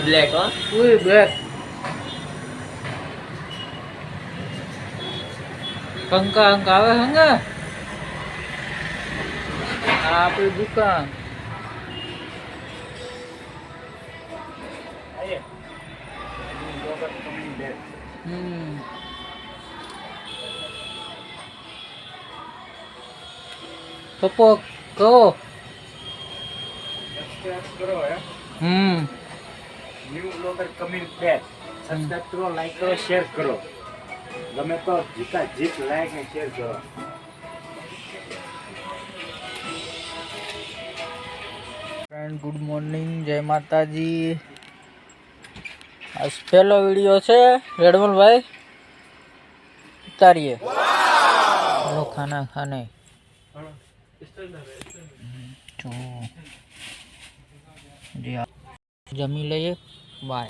Black हो पूरी black पंखा अंक आवे हंगे आपकी दुकान पप्पो कहो करो है new blogger coming back subscribe करो लाइक करो शेयर करो गमे तो जीता जीत लाइक एंड शेयर करो फ्रेंड गुड मॉर्निंग जय माता जी आज पहला वीडियो है रेडमल भाई उतारिए चलो खाना खाने तो जी जमी लीजिए बाय।